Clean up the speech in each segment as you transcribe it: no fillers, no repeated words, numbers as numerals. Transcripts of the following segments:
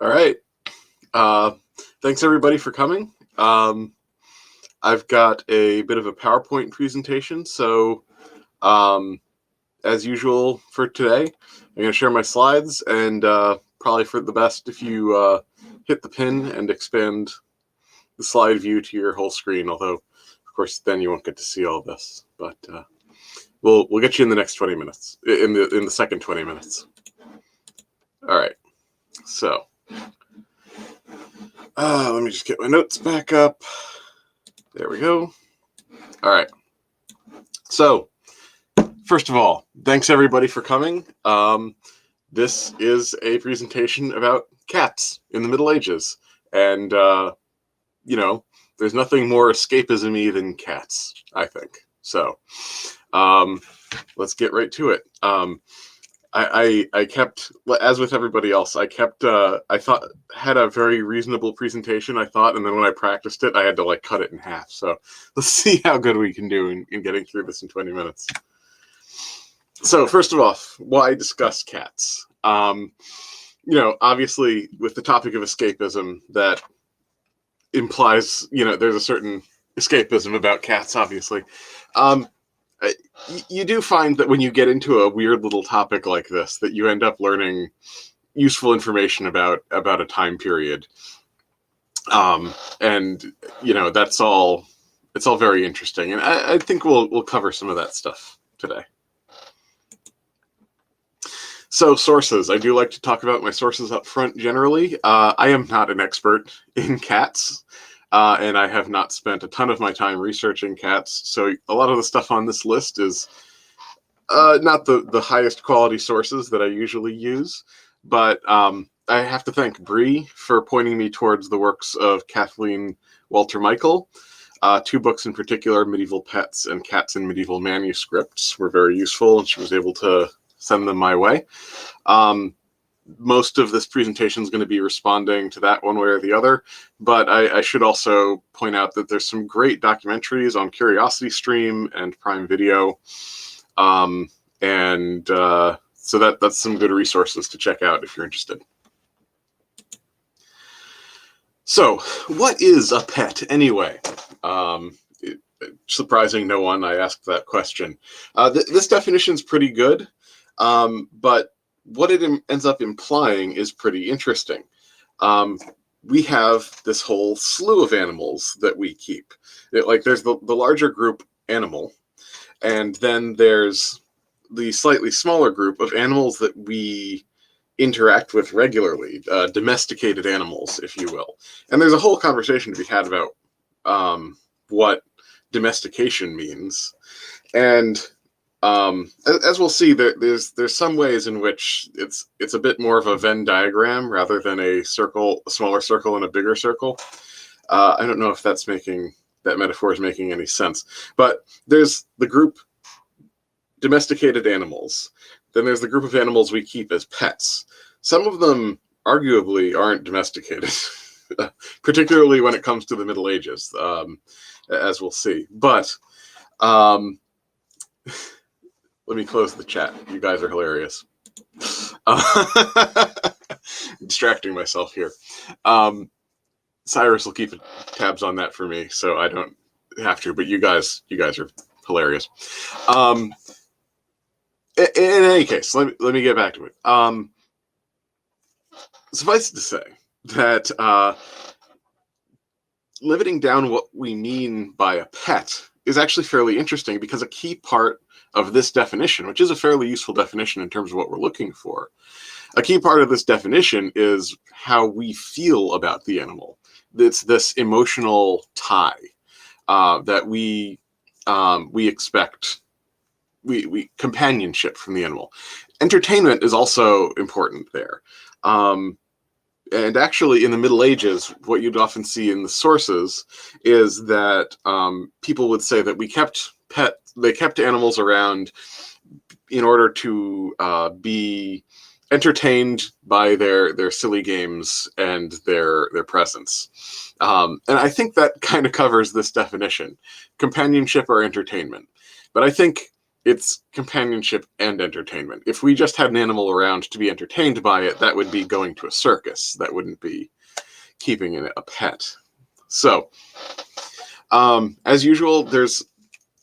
All right. Uh, Thanks everybody for coming. I've got a bit of a PowerPoint presentation, so as usual for today, I'm going to share my slides, and probably for the best if you hit the pin and expand the slide view to your whole screen. Although, of course, then you won't get to see all this. But we'll get you in the next 20 minutes, in the second 20 minutes. All right. So. Let me just get my notes back up. There we go. All right. So, first of all, thanks everybody for coming. This is a presentation about cats in the Middle Ages. And, there's nothing more escapism-y than cats, I think. So, let's get right to it. I kept, as with everybody else, I had a very reasonable presentation, I thought, and then when I practiced it, I had to cut it in half. So let's see how good we can do in getting through this in 20 minutes. So first of all, why discuss cats? Obviously with the topic of escapism, that implies, there's a certain escapism about cats, obviously. You do find that when you get into a weird little topic like this, that you end up learning useful information about a time period. It's all very interesting. And I think we'll cover some of that stuff today. So sources, I do like to talk about my sources up front generally. I am not an expert in cats. And I have not spent a ton of my time researching cats, so a lot of the stuff on this list is not the highest quality sources that I usually use, but I have to thank Bree for pointing me towards the works of Kathleen Walter Michael. Two books in particular, Medieval Pets and Cats in Medieval Manuscripts, were very useful, and she was able to send them my way. Most of this presentation is going to be responding to that one way or the other, but I should also point out that there's some great documentaries on CuriosityStream and Prime Video, so that's some good resources to check out if you're interested. So, what is a pet anyway? Surprising no one, I asked that question. This definition is pretty good, but what it ends up implying is pretty interesting. We have this whole slew of animals that we keep. There's the larger group animal, and then there's the slightly smaller group of animals that we interact with regularly, domesticated animals, if you will. And there's a whole conversation to be had about what domestication means. And as we'll see, there's some ways in which it's a bit more of a Venn diagram rather than a smaller circle and a bigger circle. I don't know if that metaphor is making any sense, but there's the group domesticated animals. Then there's the group of animals we keep as pets. Some of them arguably aren't domesticated, particularly when it comes to the Middle Ages, as we'll see. But let me close the chat. You guys are hilarious. Distracting myself here. Cyrus will keep tabs on that for me, so I don't have to. But you guys are hilarious. In any case, let me get back to it. Suffice it to say that limiting down what we mean by a pet is actually fairly interesting, because a key part of this definition, which is a fairly useful definition in terms of what we're looking for, a key part of this definition is how we feel about the animal. It's this emotional tie that we expect, we companionship from the animal. Entertainment is also important there. And actually, in the Middle Ages, what you'd often see in the sources is that people would say that they kept animals around in order to be entertained by their silly games and their presence. And I think that kind of covers this definition: companionship or entertainment. But I think it's companionship and entertainment. If we just had an animal around to be entertained by it, that would be going to a circus. That wouldn't be keeping it a pet. So, as usual,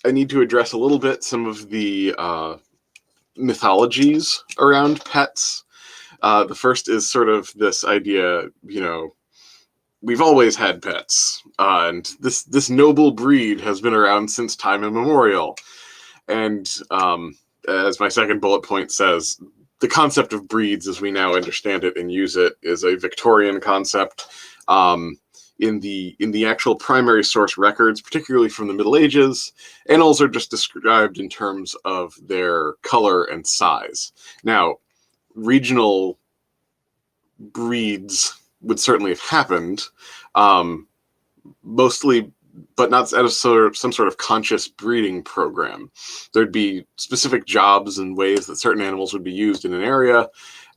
I need to address a little bit some of the mythologies around pets. The first is sort of this idea, we've always had pets, and this noble breed has been around since time immemorial. And as my second bullet point says, the concept of breeds as we now understand it and use it is a Victorian concept. In the actual primary source records, particularly from the Middle Ages, animals are just described in terms of their color and size. Now, regional breeds would certainly have happened, mostly, but not as some sort of conscious breeding program. There'd be specific jobs and ways that certain animals would be used in an area,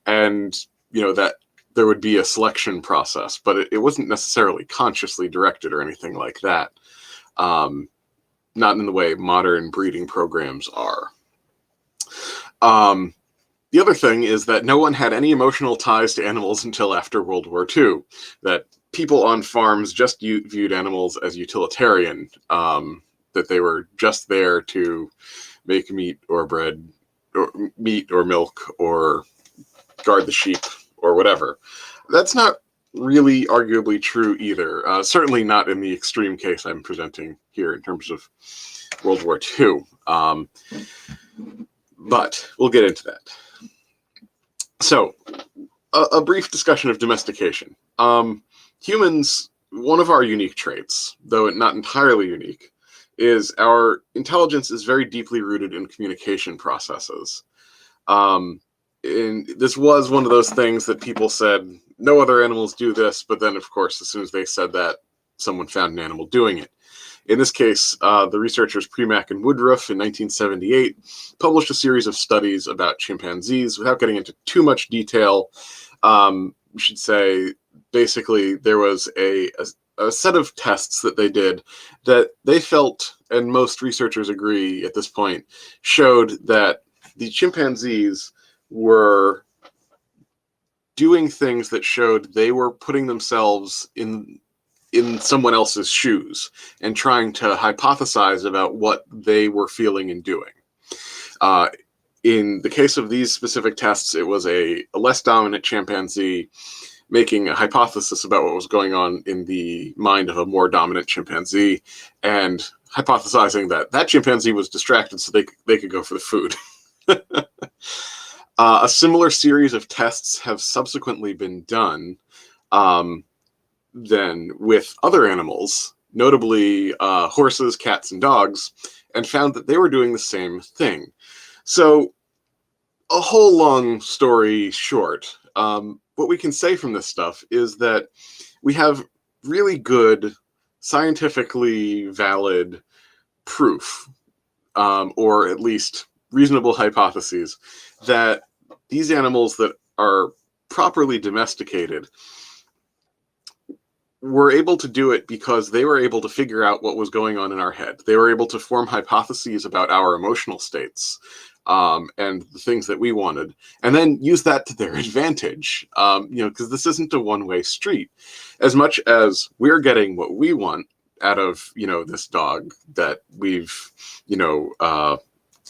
and that there would be a selection process, but it wasn't necessarily consciously directed or anything like that. Not in the way modern breeding programs are. The other thing is that no one had any emotional ties to animals until after World War II, that people on farms just viewed animals as utilitarian, that they were just there to make meat or bread, or meat or milk, or guard the sheep, or whatever. That's not really arguably true either. Certainly not in the extreme case I'm presenting here in terms of World War II. But we'll get into that. So, a brief discussion of domestication. Humans, one of our unique traits, though not entirely unique, is our intelligence is very deeply rooted in communication processes. And this was one of those things that people said, no other animals do this, but then, of course, as soon as they said that, someone found an animal doing it. In this case, the researchers Premack and Woodruff in 1978 published a series of studies about chimpanzees. Without getting into too much detail, we should say, basically, there was a set of tests that they did that they felt, and most researchers agree at this point, showed that the chimpanzees were doing things that showed they were putting themselves in someone else's shoes and trying to hypothesize about what they were feeling and doing. In the case of these specific tests, it was a less dominant chimpanzee making a hypothesis about what was going on in the mind of a more dominant chimpanzee and hypothesizing that chimpanzee was distracted so they could go for the food. A similar series of tests have subsequently been done then with other animals, notably horses, cats, and dogs, and found that they were doing the same thing. So, a whole long story short, what we can say from this stuff is that we have really good, scientifically valid proof, or at least reasonable hypotheses, that these animals that are properly domesticated were able to do it because they were able to figure out what was going on in our head. They were able to form hypotheses about our emotional states and the things that we wanted, and then use that to their advantage. Because this isn't a one-way street. As much as we're getting what we want out of this dog that we've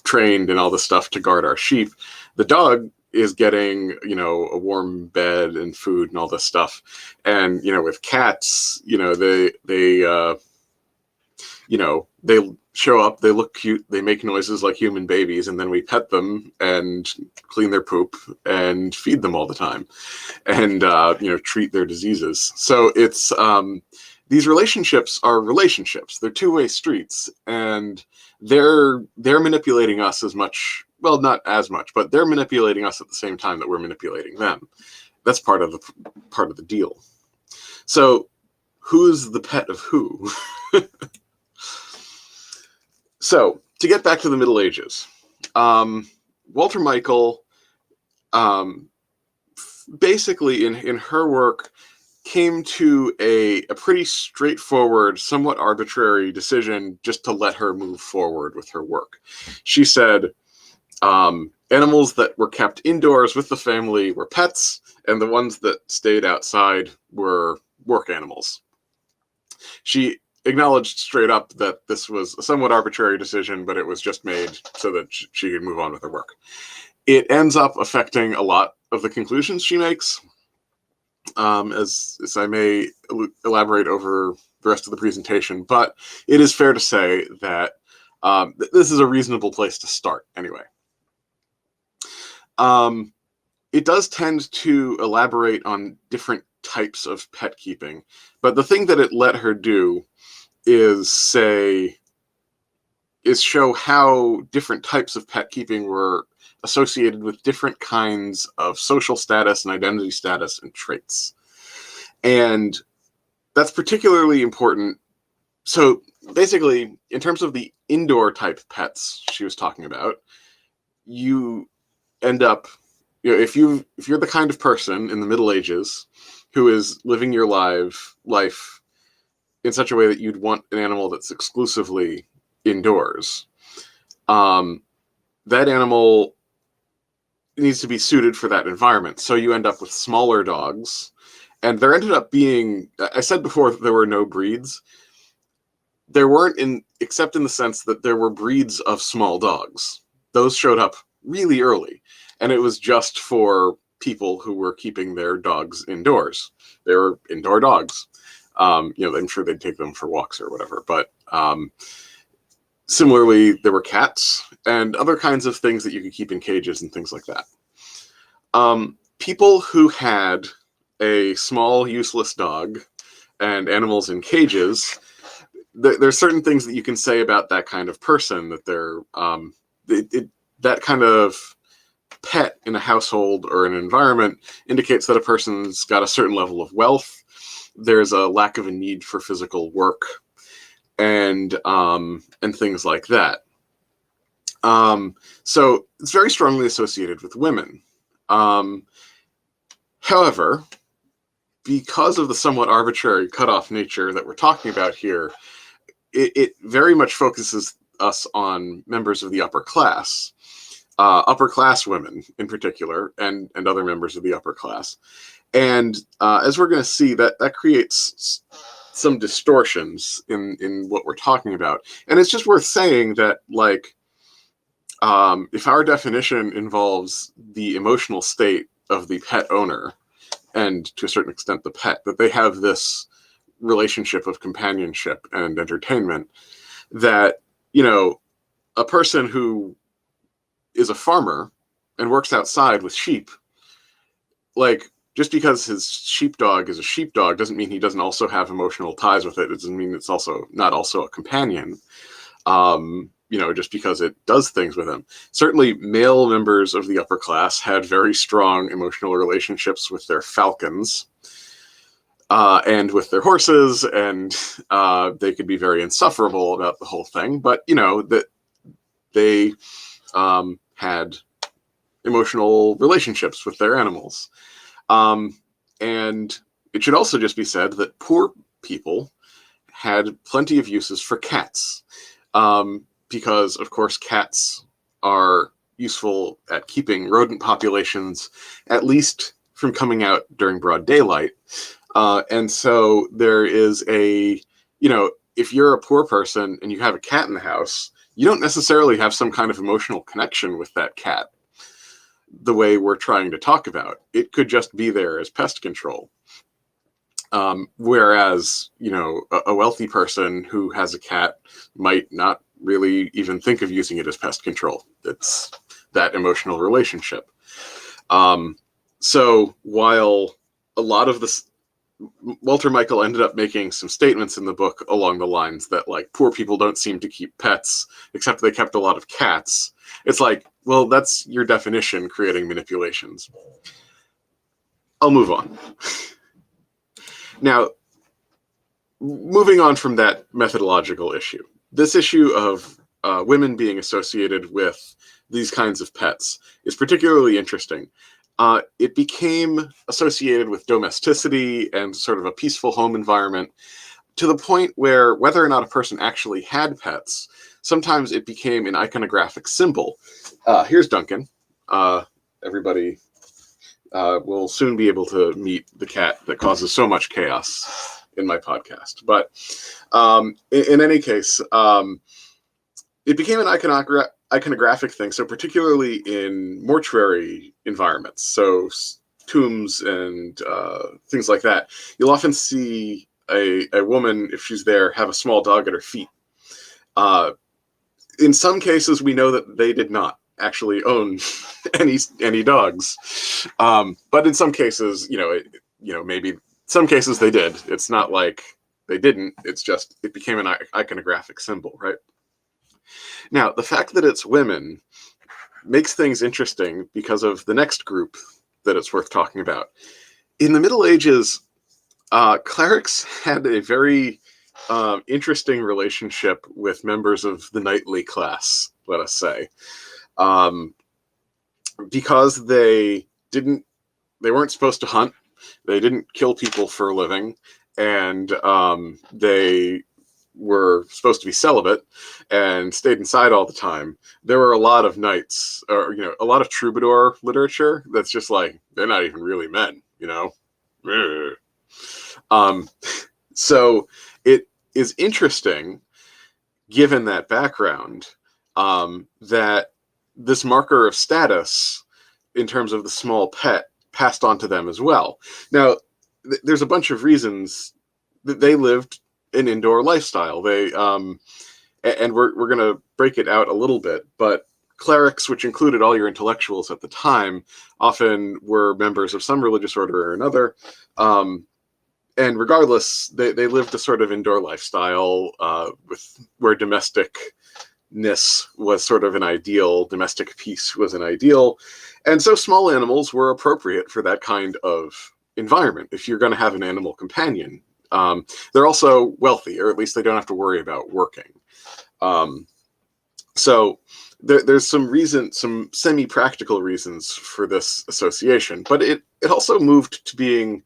trained and all this stuff to guard our sheep, the dog is getting, a warm bed and food and all this stuff. And, with cats, they show up, they look cute, they make noises like human babies, and then we pet them and clean their poop and feed them all the time and, treat their diseases. So it's, these relationships are relationships. They're two-way streets, and they're manipulating us as much. Well, not as much, but they're manipulating us at the same time that we're manipulating them. That's part of the deal. So, who's the pet of who? So, to get back to the Middle Ages, Walter Michael, basically in her work, came to a pretty straightforward, somewhat arbitrary decision just to let her move forward with her work. She said animals that were kept indoors with the family were pets, and the ones that stayed outside were work animals. She acknowledged straight up that this was a somewhat arbitrary decision, but it was just made so that she could move on with her work. It ends up affecting a lot of the conclusions she makes, as I may elaborate over the rest of the presentation, but it is fair to say that this is a reasonable place to start anyway. It does tend to elaborate on different types of pet keeping, but the thing that it let her do is show how different types of pet keeping were associated with different kinds of social status and identity status and traits. And that's particularly important. So basically, in terms of the indoor type pets she was talking about, you end up, if you're the kind of person in the Middle Ages who is living your life in such a way that you'd want an animal that's exclusively indoors, that animal needs to be suited for that environment. So you end up with smaller dogs, and there ended up being, I said before that there were no breeds. There weren't, except in the sense that there were breeds of small dogs. Those showed up really early, and it was just for people who were keeping their dogs indoors. They were indoor dogs. I'm sure they'd take them for walks or whatever, but similarly, there were cats and other kinds of things that you could keep in cages and things like that. People who had a small, useless dog and animals in cages, there's certain things that you can say about that kind of person, that they're that kind of pet in a household or an environment indicates that a person's got a certain level of wealth. There's a lack of a need for physical work, and things like that. So it's very strongly associated with women. However, because of the somewhat arbitrary cutoff nature that we're talking about here, it very much focuses us on members of the upper class women in particular, and other members of the upper class. And as we're going to see, that creates some distortions in what we're talking about. And it's just worth saying that, like, if our definition involves the emotional state of the pet owner, and to a certain extent the pet, that they have this relationship of companionship and entertainment, that, a person who is a farmer and works outside with sheep, like, just because his sheepdog is a sheepdog doesn't mean he doesn't also have emotional ties with it. It doesn't mean it's also not also a companion, just because it does things with him. Certainly, male members of the upper class had very strong emotional relationships with their falcons and with their horses, and they could be very insufferable about the whole thing. But, that they had emotional relationships with their animals. And it should also just be said that poor people had plenty of uses for cats, because, of course, cats are useful at keeping rodent populations, at least from coming out during broad daylight. And so there is if you're a poor person and you have a cat in the house, you don't necessarily have some kind of emotional connection with that cat the way we're trying to talk about. It could just be there as pest control. Whereas, a wealthy person who has a cat might not really even think of using it as pest control. It's that emotional relationship. So while a lot of this, Walter Michael ended up making some statements in the book along the lines that, like, poor people don't seem to keep pets, except they kept a lot of cats. It's like, well, that's your definition creating manipulations. I'll move on. Now, moving on from that methodological issue, this issue of women being associated with these kinds of pets is particularly interesting. it became associated with domesticity and sort of a peaceful home environment, to the point where whether or not a person actually had pets, sometimes it became an iconographic symbol. Here's Duncan. Everybody will soon be able to meet the cat that causes so much chaos in my podcast. But in any case, it became an iconographic thing. So particularly in mortuary environments, so tombs and things like that, you'll often see a woman, if she's there, have a small dog at her feet. In some cases, we know that they did not actually own any dogs, but in some cases, maybe some cases they did. It's not like they didn't. It's just it became an iconographic symbol, right? Now, the fact that it's women makes things interesting because of the next group that it's worth talking about. In the Middle Ages, clerics had a very interesting relationship with members of the knightly class, let us say, because they weren't supposed to hunt, they didn't kill people for a living, and they were supposed to be celibate and stayed inside all the time. There were a lot of knights, or a lot of troubadour literature that's just like, they're not even really men, So it is interesting, given that background, that this marker of status in terms of the small pet passed on to them as well. Now, there's a bunch of reasons that they lived an indoor lifestyle. They and we're going to break it out a little bit, but clerics, which included all your intellectuals at the time, often were members of some religious order or another. And regardless, they lived a sort of indoor lifestyle where domesticness was sort of an ideal, domestic peace was an ideal. And so small animals were appropriate for that kind of environment. If you're going to have an animal companion, they're also wealthy, or at least they don't have to worry about working. So there's some semi-practical reasons for this association, but it also moved to being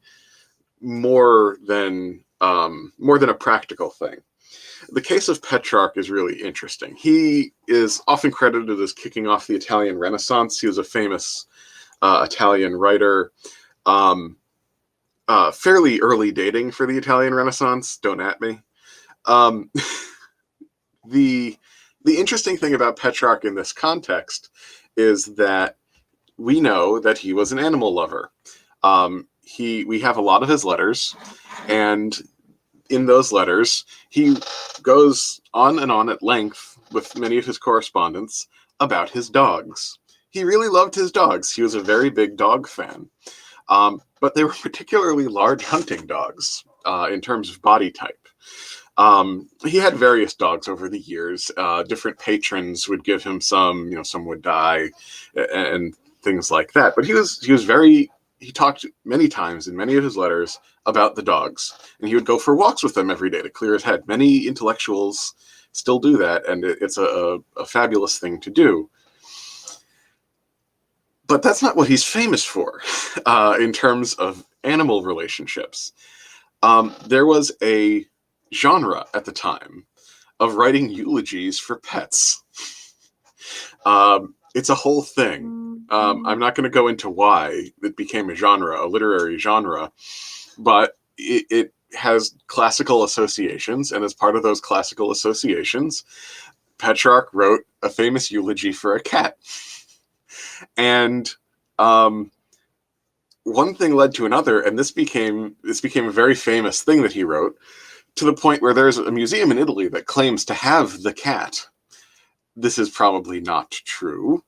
more than a practical thing. The case of Petrarch is really interesting. He is often credited as kicking off the Italian Renaissance. He was a famous Italian writer. Fairly early dating for the Italian Renaissance. Don't at me. The interesting thing about Petrarch in this context is that we know that he was an animal lover. We have a lot of his letters, and in those letters, he goes on and on at length with many of his correspondents about his dogs. He really loved his dogs. He was a very big dog fan. But they were particularly large hunting dogs in terms of body type. He had various dogs over the years. Different patrons would give him some, some would die and things like that. But he talked many times in many of his letters about the dogs, and he would go for walks with them every day to clear his head. Many intellectuals still do that, and it's a fabulous thing to do. But that's not what he's famous for in terms of animal relationships. There was a genre at the time of writing eulogies for pets. It's a whole thing. I'm not going to go into why it became a genre, a literary genre, but it has classical associations, and as part of those classical associations, Petrarch wrote a famous eulogy for a cat. And one thing led to another, and this became a very famous thing that he wrote, to the point where there's a museum in Italy that claims to have the cat. This is probably not true.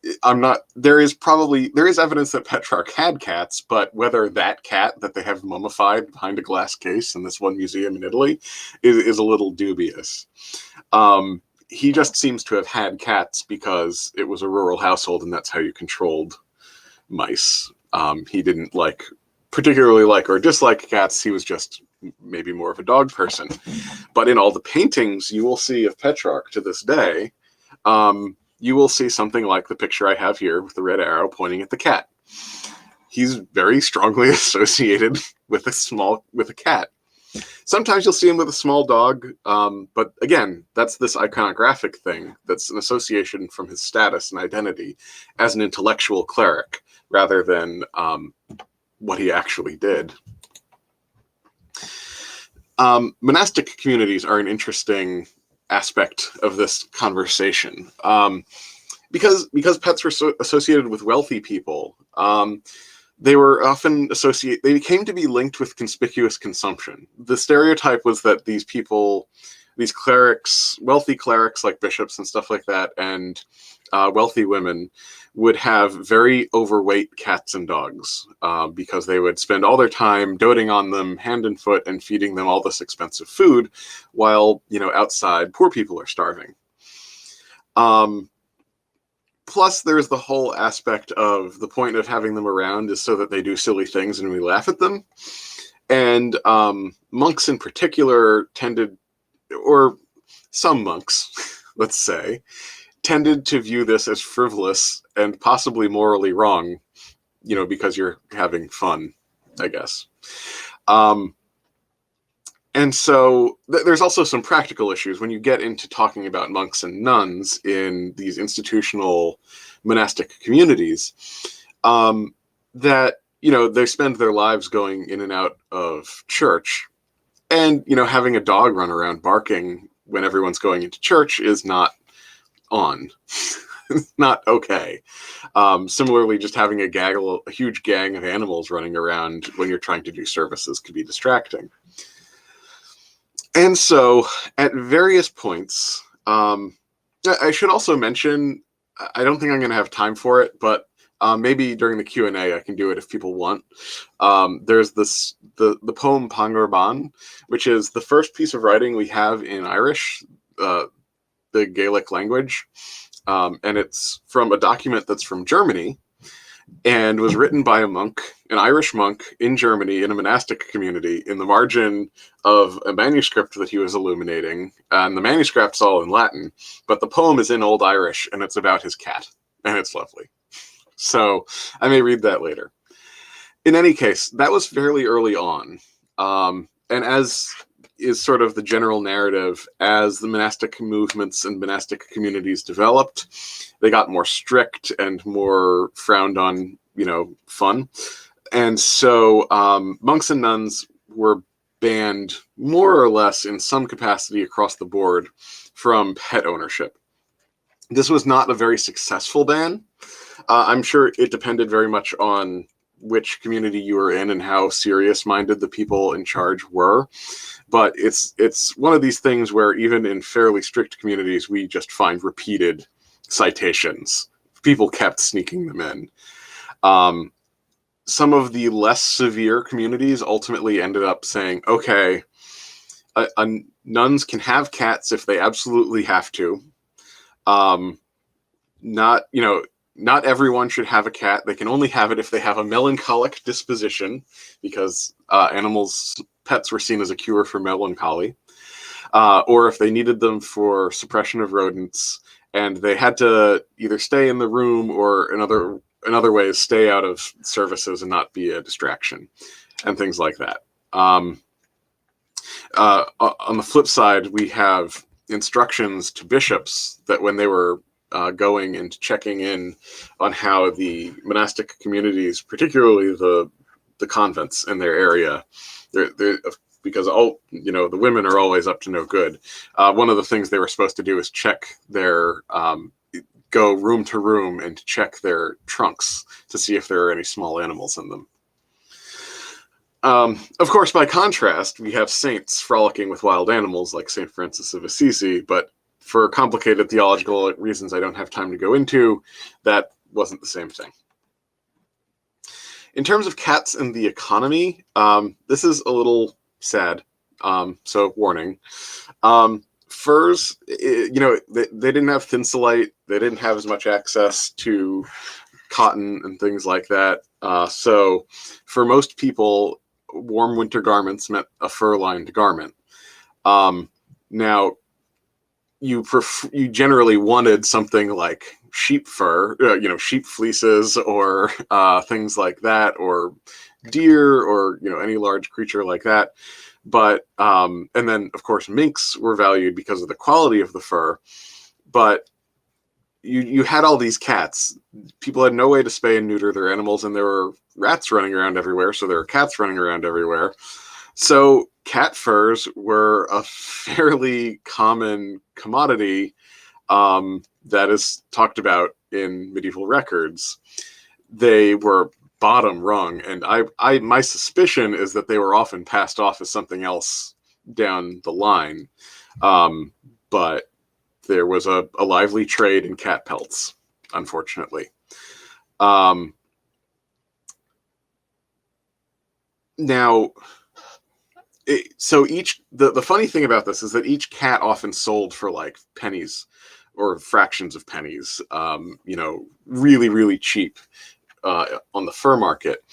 There is evidence that Petrarch had cats, but whether that cat that they have mummified behind a glass case in this one museum in Italy is a little dubious. He just seems to have had cats because it was a rural household, and that's how you controlled mice. He didn't particularly like or dislike cats. He was just maybe more of a dog person. But in all the paintings you will see of Petrarch to this day, you will see something like the picture I have here with the red arrow pointing at the cat. he's very strongly associated with a cat. Sometimes you'll see him with a small dog, but again, that's this iconographic thing that's an association from his status and identity as an intellectual cleric rather than what he actually did. Monastic communities are an interesting aspect of this conversation because pets were associated with wealthy people. They were often they came to be linked with conspicuous consumption. The stereotype was that these people, these clerics, wealthy clerics like bishops and stuff like that, and wealthy women would have very overweight cats and dogs because they would spend all their time doting on them hand and foot and feeding them all this expensive food while, outside poor people are starving. Plus, there's the whole aspect of the point of having them around is so that they do silly things and we laugh at them. And monks in particular tended, or some monks, let's say, tended to view this as frivolous and possibly morally wrong, because you're having fun, I guess. And so there's also some practical issues when you get into talking about monks and nuns in these institutional monastic communities, that, they spend their lives going in and out of church. And, having a dog run around barking when everyone's going into church is not on. Not okay. Similarly, just having a huge gang of animals running around when you're trying to do services could be distracting. And so, at various points, I should also mention, I don't think I'm going to have time for it, but maybe during the Q&A I can do it if people want. There's the poem Pangorban, which is the first piece of writing we have in Irish, the Gaelic language, and it's from a document that's from Germany and was written by a monk, an Irish monk in Germany in a monastic community in the margin of a manuscript that he was illuminating. And the manuscript's all in Latin, but the poem is in Old Irish and it's about his cat, and it's lovely. So I may read that later. In any case, that was fairly early on. And as is sort of the general narrative, as the monastic movements and monastic communities developed, they got more strict and more frowned on, fun. And so monks and nuns were banned more or less in some capacity across the board from pet ownership. This was not a very successful ban. I'm sure it depended very much on which community you were in and how serious-minded the people in charge were. But it's one of these things where even in fairly strict communities, we just find repeated citations. People kept sneaking them in. Some of the less severe communities ultimately ended up saying, okay, nuns can have cats if they absolutely have to. Not everyone should have a cat. They can only have it if they have a melancholic disposition, because pets were seen as a cure for melancholy, or if they needed them for suppression of rodents, and they had to either stay in the room or in other ways stay out of services and not be a distraction, and things like that. On the flip side, we have instructions to bishops that when they were going and checking in on how the monastic communities, particularly the convents in their area, because the women are always up to no good. One of the things they were supposed to do is check their, go room to room and check their trunks to see if there are any small animals in them. Of course, by contrast, we have saints frolicking with wild animals like St. Francis of Assisi, but for complicated theological reasons I don't have time to go into, that wasn't the same thing. In terms of cats and the economy, this is a little sad, so warning. Furs, they didn't have thinsulite, they didn't have as much access to cotton and things like that. So for most people, warm winter garments meant a fur-lined garment. Now, you generally wanted something like sheep fur, sheep fleeces, or things like that, or deer, or any large creature like that. But and then of course minks were valued because of the quality of the fur. But you had all these cats. People had no way to spay and neuter their animals, and there were rats running around everywhere, so there were cats running around everywhere. So cat furs were a fairly common commodity that is talked about in medieval records. They were bottom rung, and my suspicion is that they were often passed off as something else down the line. But there was a lively trade in cat pelts, unfortunately. Now, the funny thing about this is that each cat often sold for like pennies or fractions of pennies, really, really cheap on the fur market.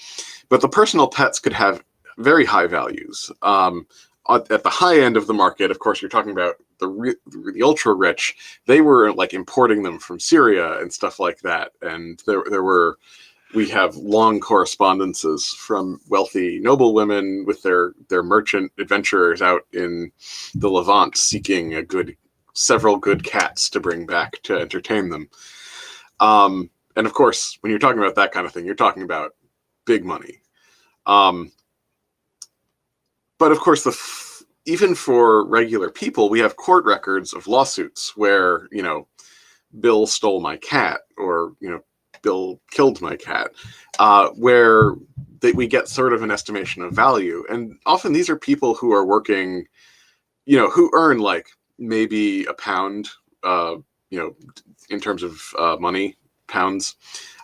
But the personal pets could have very high values. At the high end of the market, of course, you're talking about the ultra rich. They were like importing them from Syria and stuff like that. And we have long correspondences from wealthy noblewomen with their merchant adventurers out in the Levant seeking several good cats to bring back to entertain them. And of course, when you're talking about that kind of thing, you're talking about big money. But of course, even for regular people, we have court records of lawsuits where, Bill stole my cat, or, Bill killed my cat, where we get sort of an estimation of value. And often these are people who are working, who earn like maybe a pound, in terms of money, pounds,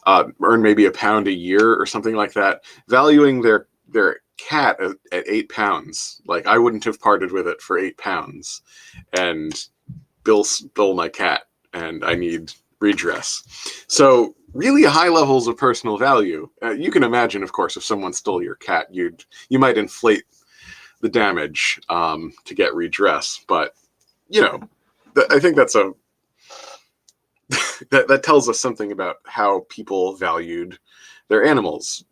earn maybe a pound a year or something like that, valuing their cat at 8 pounds. Like, I wouldn't have parted with it for 8 pounds, and Bill stole my cat and I need redress. So really high levels of personal value. You can imagine, of course, if someone stole your cat, you might inflate the damage to get redress. But I think that's that tells us something about how people valued their animals.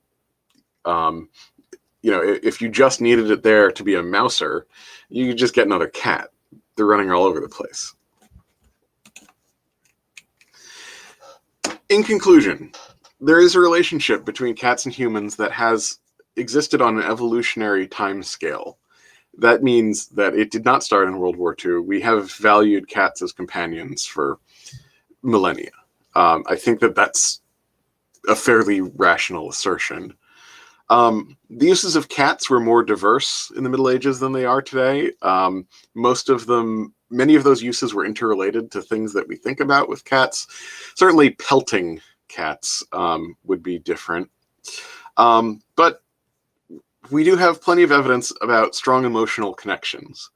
If you just needed it there to be a mouser, you could just get another cat. They're running all over the place. In conclusion, there is a relationship between cats and humans that has existed on an evolutionary time scale. That means that it did not start in World War II. We have valued cats as companions for millennia. I think that that's a fairly rational assertion. The uses of cats were more diverse in the Middle Ages than they are today. Many of those uses were interrelated to things that we think about with cats. Certainly pelting cats would be different. But we do have plenty of evidence about strong emotional connections.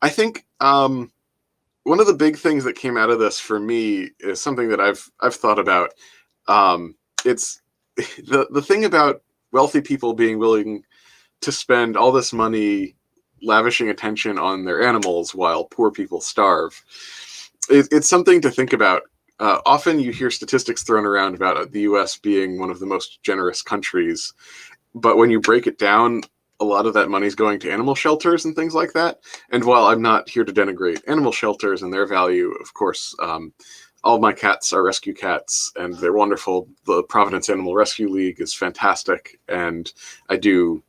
I think one of the big things that came out of this for me is something that I've thought about. It's the thing about wealthy people being willing to spend all this money lavishing attention on their animals while poor people starve. It's something to think about. Often you hear statistics thrown around about the US being one of the most generous countries, but when you break it down, a lot of that money is going to animal shelters and things like that. And while I'm not here to denigrate animal shelters and their value, of course, all of my cats are rescue cats, and they're wonderful. The Providence Animal Rescue League is fantastic, and I do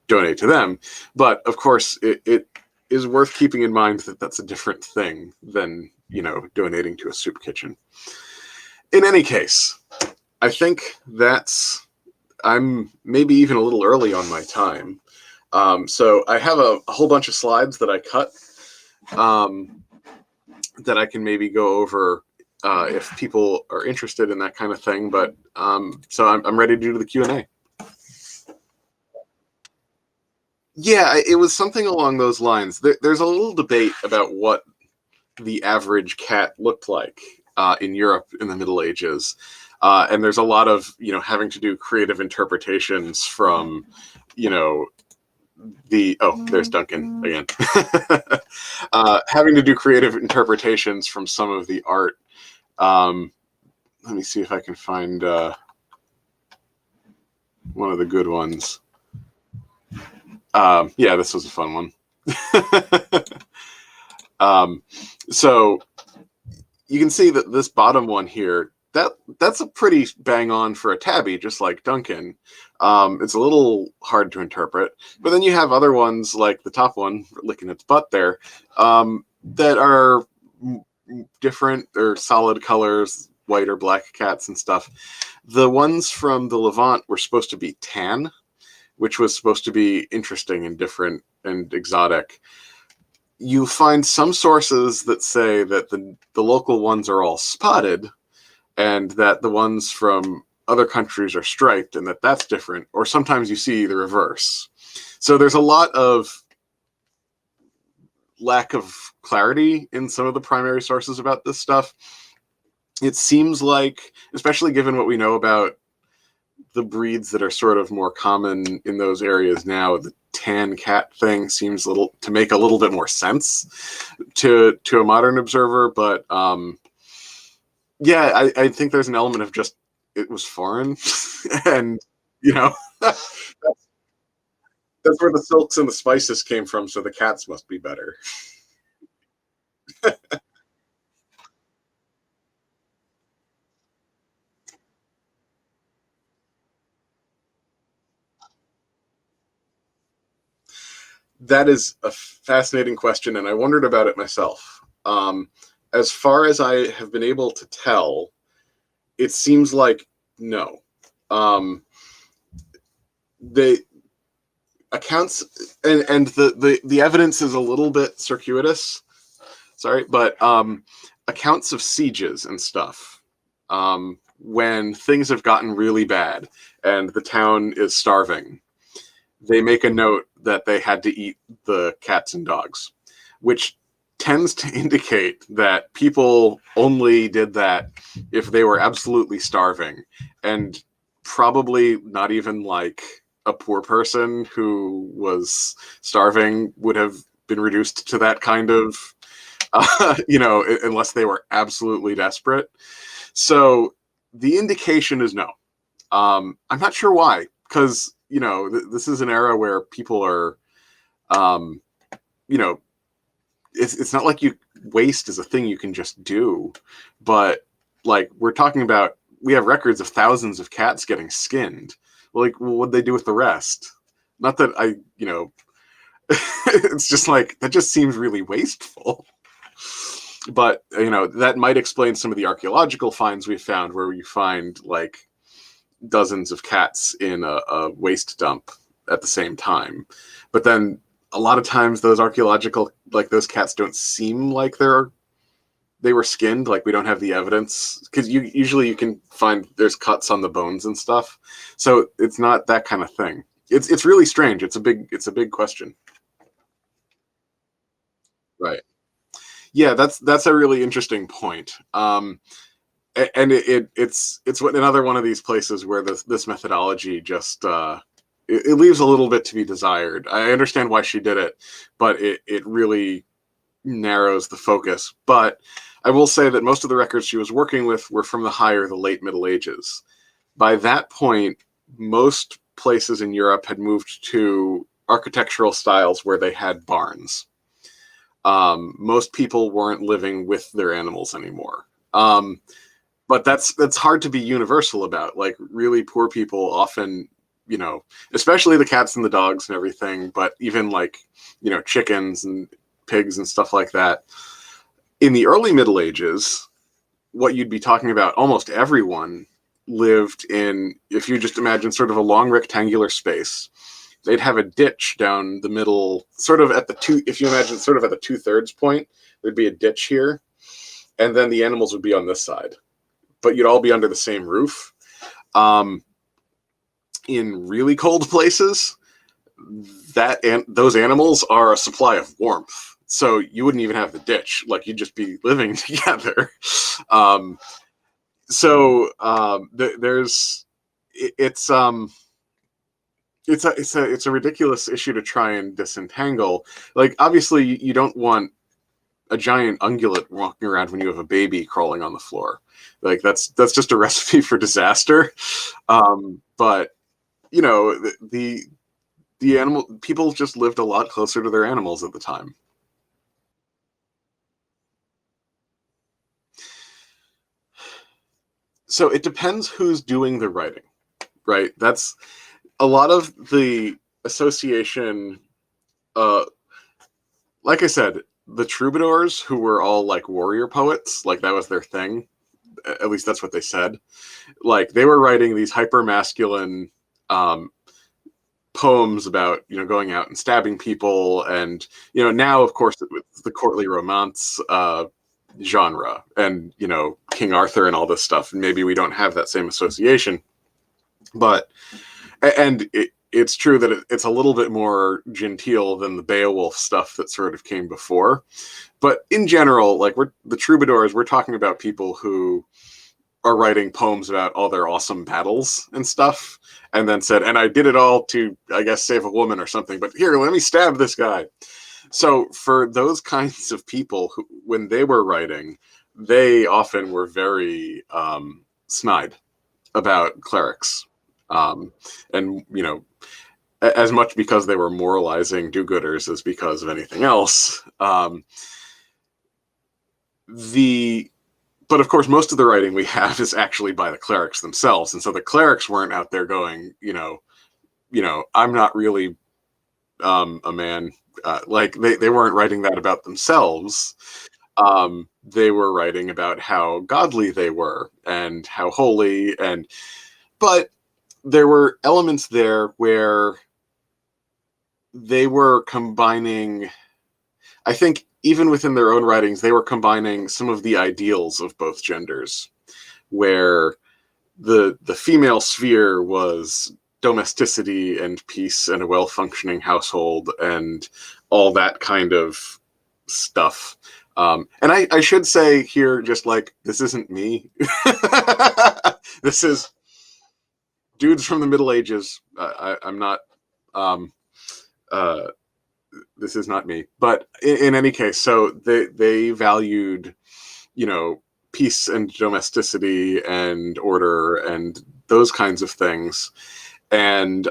donate to them. But of course, it is worth keeping in mind that that's a different thing than, donating to a soup kitchen. In any case, I think I'm maybe even a little early on my time. So I have a whole bunch of slides that I cut that I can maybe go over if people are interested in that kind of thing. But so I'm ready to do the Q&A. Yeah, it was something along those lines. There's a little debate about what the average cat looked like in Europe in the Middle Ages. And there's a lot of, having to do creative interpretations from, there's Duncan again. having to do creative interpretations from some of the art. Um, Let me see if I can find one of the good ones. Yeah, this was a fun one. um, so you can see that this bottom one here, that's a pretty bang on for a tabby, just like Duncan. It's a little hard to interpret, but then you have other ones like the top one licking its butt there, that are different or solid colors, white or black cats and stuff. The ones from the Levant were supposed to be tan, which was supposed to be interesting and different and exotic. You find some sources that say that the local ones are all spotted and that the ones from other countries are striped and that that's different, or sometimes you see the reverse. So there's a lot of lack of clarity in some of the primary sources about this stuff. It seems like, especially given what we know about the breeds that are sort of more common in those areas now, the tan cat thing seems to make a little bit more sense to a modern observer. But yeah, I think there's an element of just it was foreign, and you know that's where the silks and the spices came from. So the cats must be better. That is a fascinating question, and I wondered about it myself. As far as I have been able to tell, it seems like no. The accounts and the evidence is a little bit circuitous. Sorry, but accounts of sieges and stuff. When things have gotten really bad and the town is starving, they make a note that they had to eat the cats and dogs, which tends to indicate that people only did that if they were absolutely starving, and probably not even like a poor person who was starving would have been reduced to that kind of, unless they were absolutely desperate. So the indication is no. I'm not sure why, because this is an era where people are, um, you know, it's not like waste is a thing you can just do, but like we're talking about, we have records of thousands of cats getting skinned. Like, well, what'd they do with the rest? Not that it's just like that just seems really wasteful. But that might explain some of the archaeological finds we found, where you find like dozens of cats in a waste dump at the same time. But then a lot of times those archaeological, like those cats don't seem like they were skinned. Like we don't have the evidence, because usually you can find there's cuts on the bones and stuff. So it's not that kind of thing. It's really strange. It's a big question. Right. Yeah, that's a really interesting point. And it's another one of these places where this methodology just it leaves a little bit to be desired. I understand why she did it, but it really narrows the focus. But I will say that most of the records she was working with were from the high or the late Middle Ages. By that point, most places in Europe had moved to architectural styles where they had barns. Most people weren't living with their animals anymore. But that's hard to be universal about. Like really poor people often, especially the cats and the dogs and everything, but even like, chickens and pigs and stuff like that. In the early Middle Ages, what you'd be talking about, almost everyone lived in, if you just imagine sort of a long rectangular space, they'd have a ditch down the middle, sort of if you imagine sort of at the 2/3 point, there'd be a ditch here, and then the animals would be on this side. But you'd all be under the same roof. In really cold places, those animals are a supply of warmth. So you wouldn't even have the ditch; like you'd just be living together. There's it's It's a ridiculous issue to try and disentangle. Like, obviously, you don't want a giant ungulate walking around when you have a baby crawling on the floor. Like, that's just a recipe for disaster. But the animal people just lived a lot closer to their animals at the time. So it depends who's doing the writing, right? That's a lot of the association. Uh, like I said, the troubadours, who were all like warrior poets, like that was their thing. At least that's what they said. Like, they were writing these hyper masculine um, poems about going out and stabbing people, and now, of course, with the courtly romance genre, and King Arthur and all this stuff, and maybe we don't have that same association, but it's true that it's a little bit more genteel than the Beowulf stuff that sort of came before. But in general, like, we're the troubadours, we're talking about people who are writing poems about all their awesome battles and stuff, and then said, and I did it all to, I guess, save a woman or something, but here, let me stab this guy. So for those kinds of people, who, when they were writing, they often were very snide about clerics. And, as much because they were moralizing do-gooders as because of anything else. The But of course, most of the writing we have is actually by the clerics themselves, and so the clerics weren't out there going, I'm not really a man. Like, they weren't writing that about themselves. They were writing about how godly they were and how holy, but there were elements there where they were combining. I think even within their own writings, they were combining some of the ideals of both genders, where the female sphere was domesticity and peace and a well-functioning household and all that kind of stuff. And I should say here, just like, this isn't me. This is dudes from the Middle Ages. I'm not. Uh, this is not me. But in any case, so they valued, peace and domesticity and order and those kinds of things, and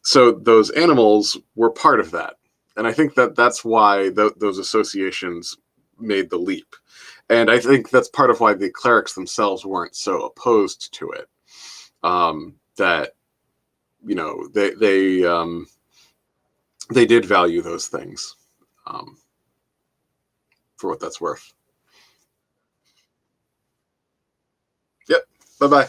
so those animals were part of that. And I think that's why those associations made the leap. And I think that's part of why the clerics themselves weren't so opposed to it. That they did value those things, um, for what that's worth. Yep. Bye bye.